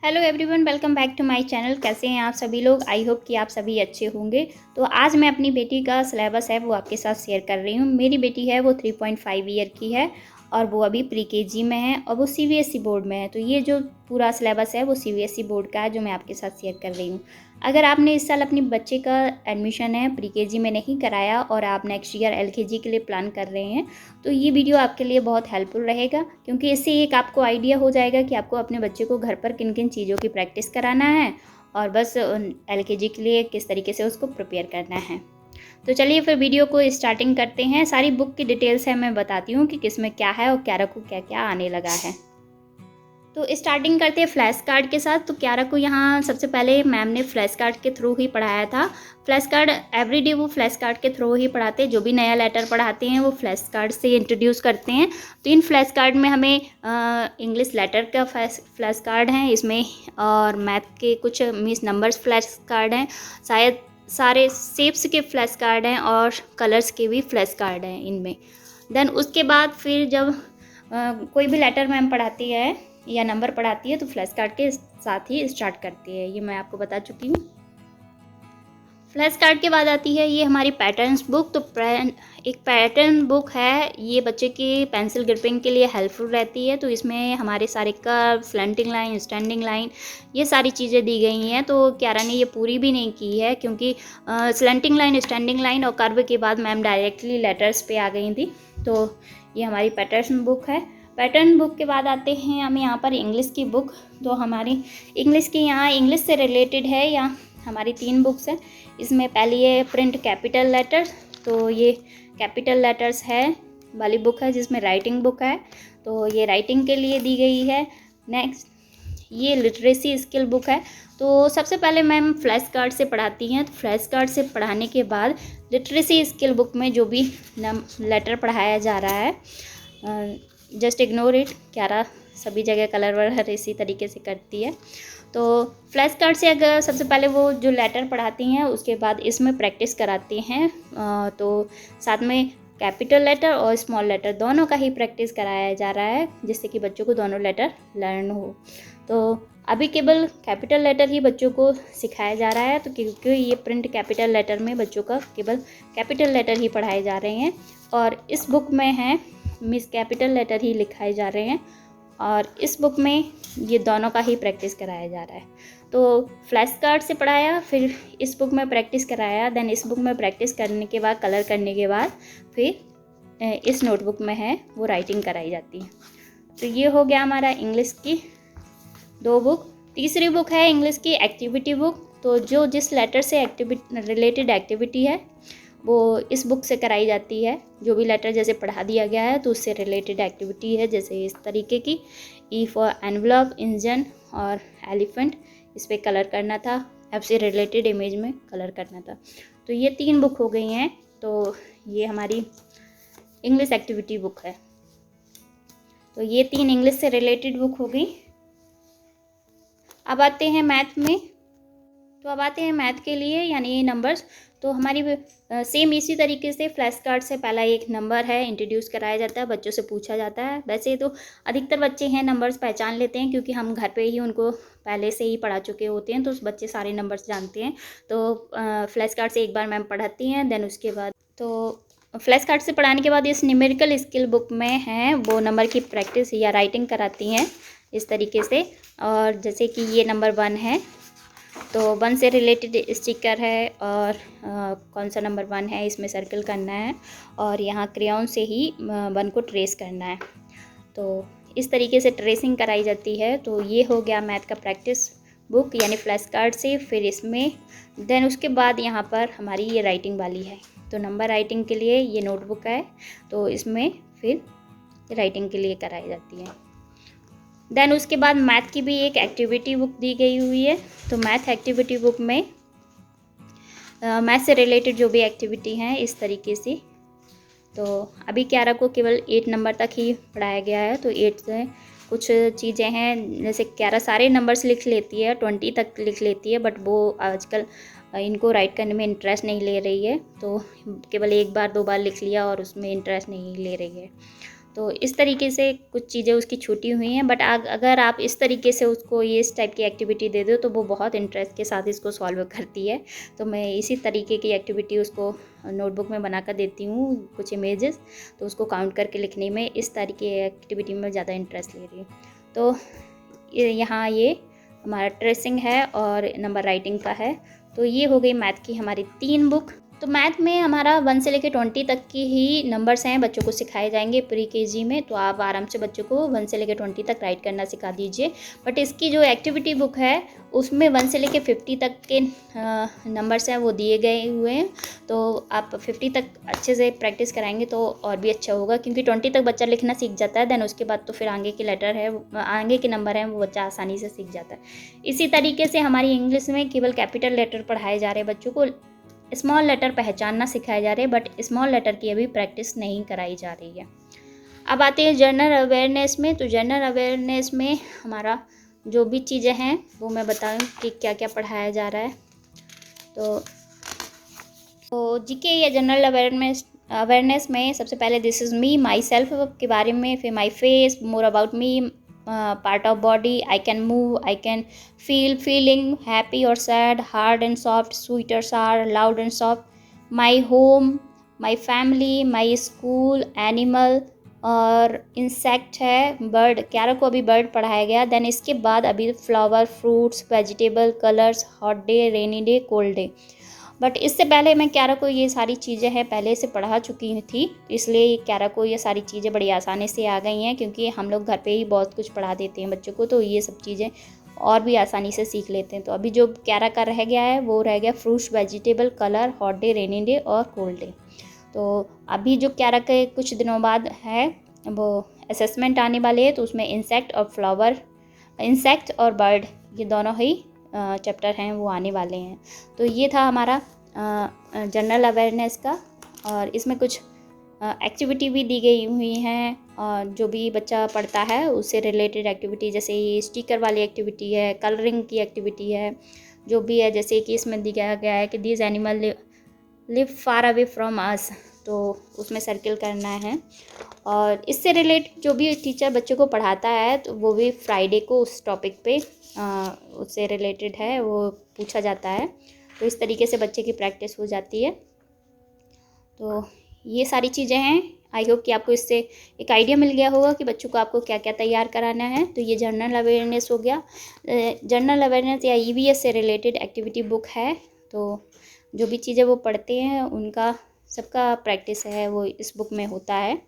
Hello everyone, welcome back to my channel. कैसे हैं आप सभी लोग? आई होप कि आप सभी अच्छे होंगे। तो आज मैं अपनी बेटी का सिलेबस है वो आपके साथ शेयर कर रही हूँ। मेरी बेटी है वो 3.5 ईयर की है और वो अभी प्री केजी में है और वो सीबीएसई बोर्ड में है। तो ये जो पूरा सिलेबस है वो सीबीएसई बोर्ड का है जो मैं आपके साथ शेयर कर रही हूँ। अगर आपने इस साल अपने बच्चे का एडमिशन है प्री केजी में नहीं कराया और आप नेक्स्ट ईयर एलकेजी के लिए प्लान कर रहे हैं तो ये वीडियो आपके लिए बहुत हेल्पफुल रहेगा, क्योंकि इससे एक आपको आइडिया हो जाएगा कि आपको अपने बच्चे को घर पर किन किन चीज़ों की प्रैक्टिस कराना है और बस एलकेजी के लिए किस तरीके से उसको प्रिपेयर करना है। तो चलिए फिर वीडियो को स्टार्टिंग करते हैं। सारी बुक की डिटेल्स है मैं बताती हूँ कि किस में क्या है और क्यारा को क्या क्या आने लगा है। तो स्टार्टिंग करते हैं फ्लैश कार्ड के साथ। तो क्यारा को यहाँ सबसे पहले मैम ने फ्लैश कार्ड के थ्रू ही पढ़ाया था। फ्लैश कार्ड एवरीडे वो फ्लैश कार्ड के थ्रू ही पढ़ाते हैं। जो भी नया लेटर पढ़ाते हैं वो फ्लैश कार्ड से इंट्रोड्यूस करते हैं। तो इन फ्लैश कार्ड में हमें इंग्लिश लेटर का फ्लैश कार्ड है इसमें, और मैथ के कुछ मिस नंबर्स फ्लैश कार्ड हैं, शायद सारे शेप्स के फ्लैश कार्ड हैं और कलर्स के भी फ्लैश कार्ड हैं इनमें। देन उसके बाद फिर जब कोई भी लेटर मैम पढ़ाती है या नंबर पढ़ाती है तो फ्लैश कार्ड के साथ ही स्टार्ट करती है, ये मैं आपको बता चुकी हूँ। फ्लैश कार्ड के बाद आती है ये हमारी पैटर्न्स बुक। तो एक पैटर्न बुक है, ये बच्चे की पेंसिल ग्रिपिंग के लिए हेल्पफुल रहती है। तो इसमें हमारे सारे curve, slanting line, standing line, ये सारी चीज़ें दी गई हैं। तो क्यारा ने ये पूरी भी नहीं की है क्योंकि स्लैंटिंग लाइन, स्टैंडिंग लाइन और कर्व के बाद मैम डायरेक्टली लेटर्स पे आ गई थी। तो ये हमारी पैटर्न बुक है। पैटर्न बुक के बाद आते हैं हम यहाँ पर इंग्लिश की बुक। तो हमारी इंग्लिश की यहाँ इंग्लिश से रिलेटेड है, या हमारी 3 बुक्स हैं। इसमें पहली है प्रिंट कैपिटल लेटर्स। तो ये कैपिटल लेटर्स है वाली बुक है जिसमें राइटिंग बुक है, तो ये राइटिंग के लिए दी गई है। नेक्स्ट ये लिटरेसी स्किल बुक है। तो सबसे पहले मैम फ्लैश कार्ड से पढ़ाती हैं। तो फ्लैश कार्ड से पढ़ाने के बाद लिटरेसी स्किल बुक में जो भी लेटर पढ़ाया जा रहा है, जस्ट इग्नोर इट, क्यारा सभी जगह कलर वलर इसी तरीके से करती है। तो फ्लैश कार्ड से अगर सबसे पहले वो जो लेटर पढ़ाती हैं उसके बाद इसमें प्रैक्टिस कराती हैं। तो साथ में कैपिटल लेटर और स्मॉल लेटर दोनों का ही प्रैक्टिस कराया जा रहा है जिससे कि बच्चों को दोनों लेटर लर्न हो। तो अभी केवल कैपिटल लेटर ही बच्चों को सिखाया जा रहा है, तो क्योंकि ये प्रिंट कैपिटल लेटर में बच्चों का केवल कैपिटल लेटर ही पढ़ाए जा रहे हैं और इस बुक में है मिस कैपिटल लेटर ही लिखाए जा रहे हैं और इस बुक में ये दोनों का ही प्रैक्टिस कराया जा रहा है। तो फ्लैश कार्ड से पढ़ाया, फिर इस बुक में प्रैक्टिस कराया, देन इस बुक में प्रैक्टिस करने के बाद, कलर करने के बाद फिर इस नोटबुक में है वो राइटिंग कराई जाती है। तो ये हो गया हमारा इंग्लिश की 2 बुक। तीसरी बुक है इंग्लिश की एक्टिविटी बुक। तो जो जिस लेटर से रिलेटेड एक्टिविटी है वो इस बुक से कराई जाती है। जो भी लेटर जैसे पढ़ा दिया गया है तो उससे रिलेटेड एक्टिविटी है, जैसे इस तरीके की ई फॉर एनवलप, इंजन और एलिफेंट, इस पर कलर करना था, एफ से रिलेटेड इमेज में कलर करना था। तो ये 3 बुक हो गई हैं। तो ये हमारी इंग्लिश एक्टिविटी बुक है। तो ये 3 इंग्लिश से रिलेटेड बुक हो गई। अब आते हैं मैथ में। तो अब आते हैं मैथ के लिए, यानी नंबर्स। तो हमारी सेम इसी तरीके से फ्लैश कार्ड से पहला एक नंबर है इंट्रोड्यूस कराया जाता है, बच्चों से पूछा जाता है। वैसे तो अधिकतर बच्चे हैं नंबर्स पहचान लेते हैं क्योंकि हम घर पे ही उनको पहले से ही पढ़ा चुके होते हैं, तो उस बच्चे सारे नंबर्स जानते हैं। तो फ्लैश कार्ड से एक बार मैम पढ़ाती हैं, देन उसके बाद तो फ्लैश कार्ड से पढ़ाने के बाद इस न्यूमेरिकल स्किल बुक में है वो नंबर की प्रैक्टिस या राइटिंग कराती हैं इस तरीके से। और जैसे कि ये नंबर 1 है तो 1 से रिलेटेड स्टिकर है और कौन सा नंबर 1 है इसमें सर्कल करना है और यहाँ क्रेयॉन से ही 1 को ट्रेस करना है। तो इस तरीके से ट्रेसिंग कराई जाती है। तो ये हो गया मैथ का प्रैक्टिस बुक यानी फ्लैश कार्ड से। फिर इसमें देन उसके बाद यहाँ पर हमारी ये राइटिंग वाली है। तो नंबर राइटिंग के लिए ये नोटबुक है, तो इसमें फिर राइटिंग के लिए कराई जाती है। देन उसके बाद मैथ की भी एक एक्टिविटी बुक दी गई हुई है। तो मैथ एक्टिविटी बुक में मैथ से रिलेटेड जो भी एक्टिविटी हैं इस तरीके से। तो अभी क्यारा को केवल 8 नंबर तक ही पढ़ाया गया है। तो 8 से कुछ चीज़ें हैं, जैसे क्यारा सारे नंबर्स लिख लेती है, 20 तक लिख लेती है, बट वो आजकल इनको राइट करने में इंटरेस्ट नहीं ले रही है। तो केवल 1 बार 2 बार लिख लिया और उसमें इंटरेस्ट नहीं ले रही है। तो इस तरीके से कुछ चीज़ें उसकी छूटी हुई हैं, बट अगर आप इस तरीके से उसको ये इस टाइप की एक्टिविटी दे दो तो वो बहुत इंटरेस्ट के साथ इसको सॉल्व करती है। तो मैं इसी तरीके की एक्टिविटी उसको नोटबुक में बना कर देती हूँ, कुछ इमेजेस, तो उसको काउंट करके लिखने में इस तरीके की एक्टिविटी में ज़्यादा इंटरेस्ट ले रही हूँ। तो यहाँ ये हमारा ट्रेसिंग है और नंबर राइटिंग का है। तो ये हो गई मैथ की हमारी 3 बुक। तो मैथ में हमारा 1 से लेकर 20 तक की ही नंबर्स हैं, बच्चों को सिखाए जाएंगे प्री केजी में। तो आप आराम से बच्चों को 1 से लेकर 20 तक राइट करना सिखा दीजिए। बट इसकी जो एक्टिविटी बुक है उसमें 1 से लेकर 50 तक के नंबर्स हैं वो दिए गए हुए हैं। तो आप 50 तक अच्छे से प्रैक्टिस कराएंगे तो और भी अच्छा होगा, क्योंकि 20 तक बच्चा लिखना सीख जाता है, देन उसके बाद तो फिर आगे के लेटर है, आगे के नंबर हैं वो बच्चा आसानी से सीख जाता है। इसी तरीके से हमारी इंग्लिश में केवल कैपिटल लेटर पढ़ाए जा रहे हैं, बच्चों को स्मॉल लेटर पहचानना सिखाए जा रहे हैं, बट स्मॉल लेटर की अभी प्रैक्टिस नहीं कराई जा रही है। अब आते हैं जनरल अवेयरनेस में। तो जनरल अवेयरनेस में हमारा जो भी चीज़ें हैं वो मैं बताऊँ कि क्या क्या पढ़ाया जा रहा है। तो जीके या जनरल अवेयरनेस में सबसे पहले this is me, myself के बारे में, फिर my face, more about me, part of body, I can move, I can feel, feeling happy और sad, hard and soft, sweet और sour, loud and soft, my home, my family, my school, animal और insect है, bird, Kiara को अभी bird पढ़ाया गया। Then इसके बाद अभी flower, fruits, vegetable, colours, hot day, rainy day, cold day. But इससे पहले मैं क्यारा को ये सारी चीज़ें हैं पहले से पढ़ा चुकी थी, इसलिए क्यारा को ये सारी चीज़ें बड़ी आसानी से आ गई हैं, क्योंकि हम लोग घर पे ही बहुत कुछ पढ़ा देते हैं बच्चों को, तो ये सब चीज़ें और भी आसानी से सीख लेते हैं। तो अभी जो क्यारा का रह गया है वो रह गया fruits, vegetable, colour, hot day, rainy day और कोल्ड डे। तो अभी जो क्यारा के कुछ दिनों बाद है वो असेसमेंट आने वाले हैं, तो उसमें इंसेक्ट और बर्ड ये दोनों ही चैप्टर हैं वो आने वाले हैं। तो ये था हमारा जनरल अवेयरनेस का, और इसमें कुछ एक्टिविटी भी दी गई हुई हैं, और जो भी बच्चा पढ़ता है उससे रिलेटेड एक्टिविटी, जैसे ये स्टिकर वाली एक्टिविटी है, कलरिंग की एक्टिविटी है, जो भी है, जैसे कि इसमें दिखाया गया है कि this animal live far away from us, तो उसमें सर्किल करना है। और इससे रिलेटेड जो भी टीचर बच्चों को पढ़ाता है तो वो भी फ्राइडे को उस टॉपिक पे उससे रिलेटेड है वो पूछा जाता है, तो इस तरीके से बच्चे की प्रैक्टिस हो जाती है। तो ये सारी चीज़ें हैं। आई होप कि आपको इससे एक आइडिया मिल गया होगा कि बच्चों को आपको क्या क्या तैयार कराना है। तो ये जनरल अवेयरनेस हो गया। जनरल अवेयरनेस या ईवीएस से रिलेटेड एक्टिविटी बुक है, तो जो भी चीज़ें वो पढ़ते हैं उनका सबका प्रैक्टिस है वो इस बुक में होता है।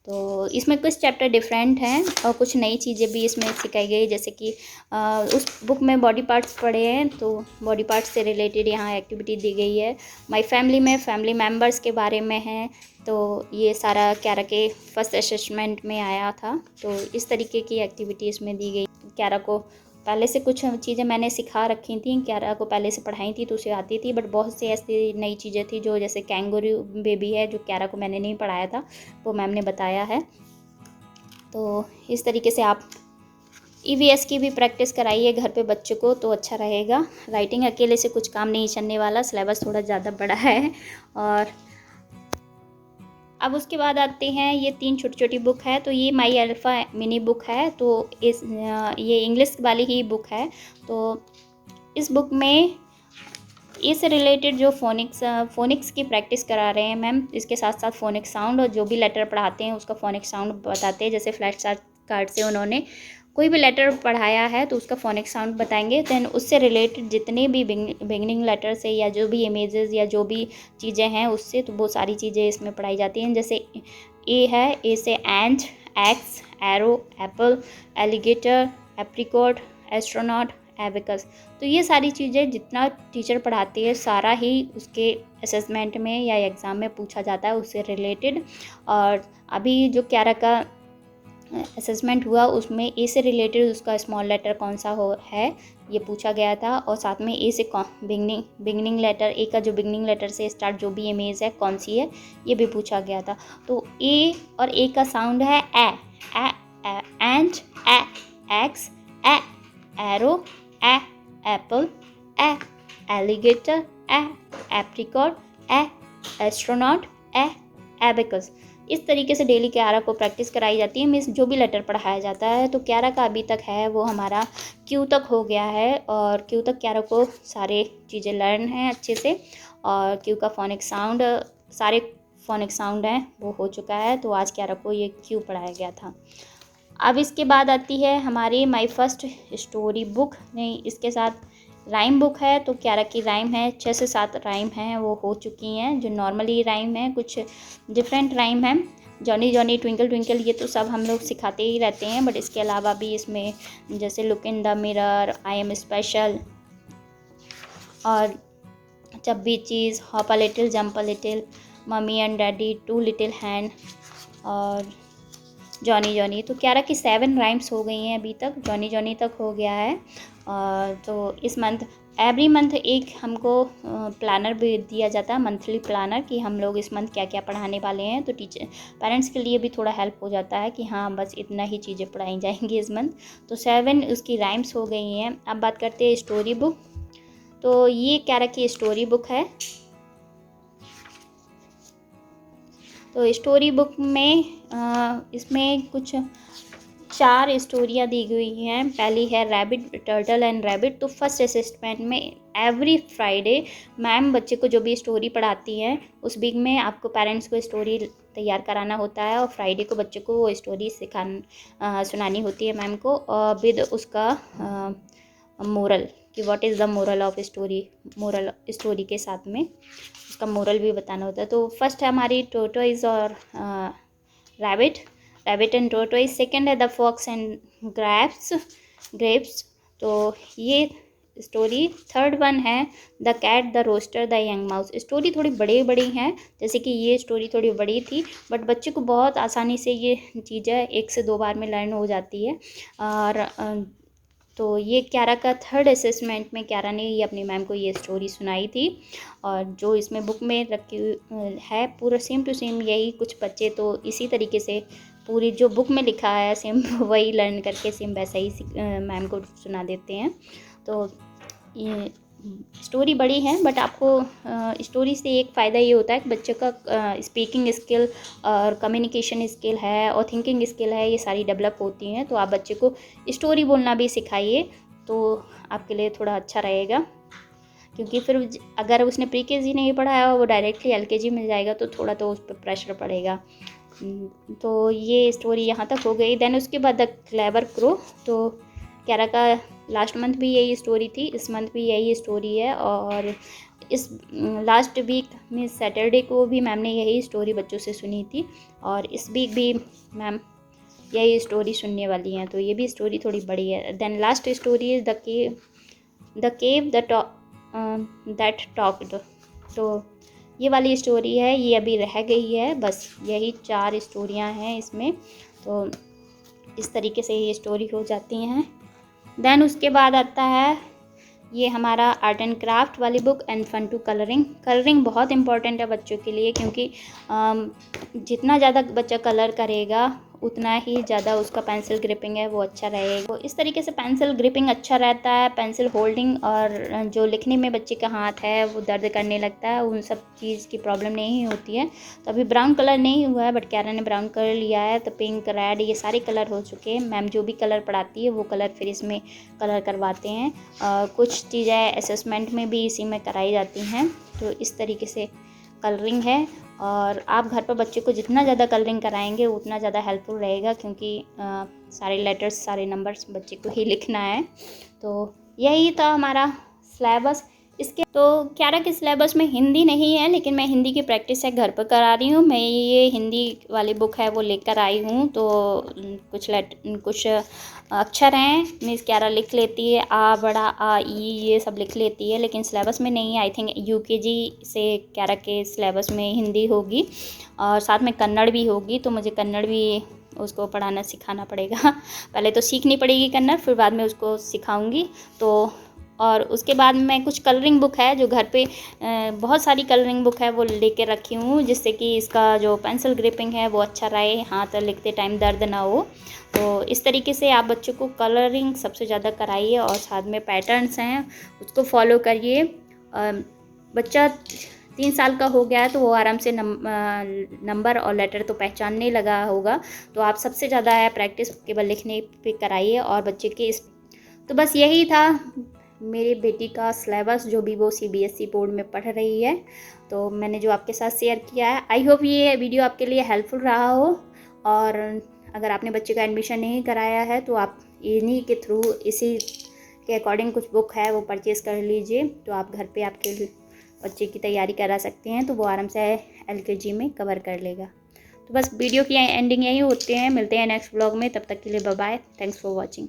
तो इसमें कुछ चैप्टर डिफरेंट हैं और कुछ नई चीज़ें भी इसमें सिखाई गई, जैसे कि उस बुक में बॉडी पार्ट्स पढ़े हैं, तो बॉडी पार्ट्स से रिलेटेड यहाँ एक्टिविटी दी गई है। माई फैमिली में फैमिली मेम्बर्स के बारे में है, तो ये सारा क्यारा के फर्स्ट असेसमेंट में आया था, तो इस तरीके की एक्टिविटी इसमें दी गई। क्यारा को पहले से कुछ चीज़ें मैंने सिखा रखी थी, क्यारा को पहले से पढ़ाई थी तो उसे आती थी, बट बहुत सी ऐसी नई चीज़ें थी जो, जैसे कैंगरू बेबी है जो क्यारा को मैंने नहीं पढ़ाया था, वो मैम ने बताया है। तो इस तरीके से आप ईवीएस की भी प्रैक्टिस कराइए घर पे बच्चों को, तो अच्छा रहेगा। राइटिंग अकेले से कुछ काम नहीं चलने वाला, सिलेबस थोड़ा ज़्यादा बड़ा है। और अब उसके बाद आते हैं, ये 3 छोटी छोटी बुक है, तो ये माई अल्फ़ा मिनी बुक है, तो ये इंग्लिश वाली ही बुक है। तो इस बुक में इससे रिलेटेड जो फोनिक्स की प्रैक्टिस करा रहे हैं मैम, इसके साथ साथ फोनिक्स साउंड, और जो भी लेटर पढ़ाते हैं उसका फोनिक्स साउंड बताते हैं। जैसे फ्लैश कार्ड से उन्होंने कोई भी लेटर पढ़ाया है तो उसका फोनिक्स साउंड बताएंगे। दैन उससे रिलेटेड जितने भी बिगनिंग लेटर से या जो भी इमेजेस या जो भी चीज़ें हैं उससे, तो वो सारी चीज़ें इसमें पढ़ाई जाती हैं। जैसे ए है, ए से ant, axe, arrow, apple, alligator, apricot, astronaut, abacus. तो ये सारी चीज़ें जितना टीचर पढ़ाती है सारा ही उसके असेसमेंट में या एग्ज़ाम में पूछा जाता है उससे रिलेटेड। और अभी जो क्यारा का असेसमेंट हुआ उसमें ए से रिलेटेड उसका स्मॉल लेटर कौन सा है ये पूछा गया था, और साथ में ए से बिगनिंग लेटर, ए का जो बिगनिंग लेटर से स्टार्ट जो भी इमेज है कौन सी है ये भी पूछा गया था। तो ए और ए का साउंड है ए, एंट, ए, एक्स, ए, एरो, ए, एप्पल, ए, एलिगेटर, ए, एप्रिकॉट, ए, एस्ट्रोनॉट, ए, एबेकस। इस तरीके से डेली क्यारा को प्रैक्टिस कराई जाती है। मीन्स जो भी लेटर पढ़ाया जाता है, तो क्यारा का अभी तक है वो हमारा क्यू तक हो गया है, और क्यू तक क्यारा को सारे चीज़ें लर्न हैं अच्छे से, और क्यू का फोनिक साउंड, सारे फोनिक साउंड हैं वो हो चुका है। तो आज क्यारा को ये क्यू पढ़ाया गया था। अब इसके बाद आती है हमारी माय फर्स्ट स्टोरी बुक। नहीं, इसके साथ राइम बुक है। तो क्यारा की राइम है, 6 से 7 राइम हैं वो हो चुकी हैं, जो नॉर्मली राइम है, कुछ डिफरेंट राइम हैं। जॉनी जॉनी ट्विंकल ट्विंकल ये तो सब हम लोग सिखाते ही रहते हैं, बट इसके अलावा भी इसमें जैसे look in the mirror, I am special, और चब्बी चीज़, hop a little, jump a little, mummy and daddy, two little hand, और जॉनी जॉनी। तो क्यारा की 7 राइम्स हो गई हैं अभी तक, जॉनी जॉनी तक हो गया है। तो इस मंथ, एवरी मंथ एक हमको प्लानर भी दिया जाता है, मंथली प्लानर, कि हम लोग इस मंथ क्या क्या पढ़ाने वाले हैं। तो टीचर पेरेंट्स के लिए भी थोड़ा हेल्प हो जाता है कि हाँ बस इतना ही चीज़ें पढ़ाई जाएंगी इस मंथ। तो 7 उसकी राइम्स हो गई हैं। अब बात करते हैं स्टोरी बुक। तो ये क्यारा की स्टोरी बुक है। तो स्टोरी बुक में इसमें कुछ 4 स्टोरियाँ दी गई हैं। पहली है रैबिट, टर्टल एंड रैबिट। तो फर्स्ट असेसमेंट में एवरी फ्राइडे मैम बच्चे को जो भी स्टोरी पढ़ाती हैं, उस वीक में आपको पेरेंट्स को स्टोरी तैयार कराना होता है, और फ्राइडे को बच्चे को वो स्टोरी सुनानी होती है मैम को, विद उसका मोरल, कि what is the moral of story, moral story के साथ में उसका मोरल भी बताना होता है। तो फर्स्ट है हमारी टोटोइज और rabbit, rabbit and tortoise. Second है द फॉक्स एंड ग्रेप्स। तो ये स्टोरी। थर्ड वन है the cat, the rooster, the young mouse. Story थोड़ी बड़ी बड़ी हैं, जैसे कि ये स्टोरी थोड़ी बड़ी थी, बट बच्चे को बहुत आसानी से ये चीज़ें 1 से 2 बार में लर्न हो जाती है। और तो ये क्यारा का थर्ड असेसमेंट में क्यारा ने ये अपनी मैम को ये स्टोरी सुनाई थी, और जो इसमें बुक में रखी है पूरा सेम टू सेम यही। कुछ बच्चे तो इसी तरीके से पूरी जो बुक में लिखा है सेम वही लर्न करके सेम वैसा ही मैम को सुना देते हैं। तो ये स्टोरी बड़ी है, बट आपको स्टोरी से एक फ़ायदा ये होता है कि बच्चे का स्पीकिंग स्किल और कम्युनिकेशन स्किल है और थिंकिंग स्किल है, ये सारी डेवलप होती हैं। तो आप बच्चे को स्टोरी बोलना भी सिखाइए, तो आपके लिए थोड़ा अच्छा रहेगा। क्योंकि फिर अगर उसने प्री केजी नहीं पढ़ा है और वो डायरेक्टली एलकेजी में जाएगा, तो थोड़ा तो उस पर प्रेशर पड़ेगा। तो ये स्टोरी यहाँ तक हो गई। देन उसके बाद द क्लेवर क्रो। तो क्यारा का लास्ट मंथ भी यही स्टोरी थी, इस मंथ भी यही स्टोरी है, और इस लास्ट वीक में सैटरडे को भी मैम ने यही स्टोरी बच्चों से सुनी थी, और इस वीक भी मैम यही स्टोरी सुनने वाली हैं। तो ये भी स्टोरी थोड़ी बड़ी है। Then last story is the cave that talked. तो ये वाली स्टोरी है, ये अभी रह गई है, बस यही 4 स्टोरियाँ हैं इसमें। तो इस तरीके से ये स्टोरी हो जाती हैं। देन उसके बाद आता है ये हमारा आर्ट एंड क्राफ्ट वाली book, and fun to colouring. Colouring बहुत इंपॉर्टेंट है बच्चों के लिए, क्योंकि जितना ज़्यादा बच्चा कलर करेगा उतना ही ज़्यादा उसका पेंसिल ग्रिपिंग है वो अच्छा रहेगा। तो इस तरीके से पेंसिल ग्रिपिंग अच्छा रहता है, पेंसिल होल्डिंग, और जो लिखने में बच्चे का हाथ है वो दर्द करने लगता है, उन सब चीज़ की प्रॉब्लम नहीं होती है। तो अभी ब्राउन कलर नहीं हुआ है, बट क्यारा ने ब्राउन कलर लिया है, तो पिंक, रेड, ये सारे कलर हो चुके हैं। मैम जो भी कलर पढ़ाती है वो कलर फिर इसमें कलर करवाते हैं। कुछ चीज़ें असेसमेंट में भी इसी में कराई जाती हैं। तो इस तरीके से कलरिंग है, और आप घर पर बच्चे को जितना ज़्यादा कलरिंग कराएंगे उतना ज़्यादा हेल्पफुल रहेगा, क्योंकि सारे लेटर्स, सारे नंबर्स बच्चे को ही लिखना है। तो यही था हमारा सिलेबस। इसके तो क्यारा के सिलेबस में हिंदी नहीं है, लेकिन मैं हिंदी की प्रैक्टिस है घर पर करा रही हूँ। मैं ये हिंदी वाली बुक है वो लेकर आई हूँ। तो कुछ अक्षर हैं, मीन्स क्यारा लिख लेती है, आ बड़ा आ ई ये सब लिख लेती है, लेकिन सिलेबस में नहीं है। आई थिंक यूकेजी से क्यारा के सिलेबस में हिंदी होगी, और साथ में कन्नड़ भी होगी। तो मुझे कन्नड़ भी उसको पढ़ाना सिखाना पड़ेगा। पहले तो सीखनी पड़ेगी कन्नड़, फिर बाद में उसको सिखाऊंगी। तो और उसके बाद मैं कुछ कलरिंग बुक है जो घर पे बहुत सारी कलरिंग बुक है वो लेके रखी हूँ, जिससे कि इसका जो पेंसिल ग्रिपिंग है वो अच्छा रहे, हाथ लिखते टाइम दर्द ना हो। तो इस तरीके से आप बच्चों को कलरिंग सबसे ज़्यादा कराइए, और साथ में पैटर्न्स हैं उसको फॉलो करिए। बच्चा 3 साल का हो गया है तो वो आराम से नंबर और लेटर तो पहचानने लगा होगा। तो आप सबसे ज़्यादा है प्रैक्टिस केवल लिखने पे कराइए और बच्चे के तो बस यही था मेरी बेटी का सिलेबस, जो भी वो सीबीएसई बोर्ड में पढ़ रही है। तो मैंने जो आपके साथ शेयर किया है, आई होप ये वीडियो आपके लिए हेल्पफुल रहा हो। और अगर आपने बच्चे का एडमिशन नहीं कराया है तो आप इन्हीं के थ्रू, इसी के अकॉर्डिंग कुछ बुक है वो परचेज़ कर लीजिए, तो आप घर पे आपके बच्चे की तैयारी करा सकते हैं, तो वो आराम से एलकेजी में कवर कर लेगा। तो बस वीडियो की एंडिंग यही होते हैं, मिलते हैं नेक्स्ट व्लॉग में, तब तक के लिए bye bye, thanks for watching.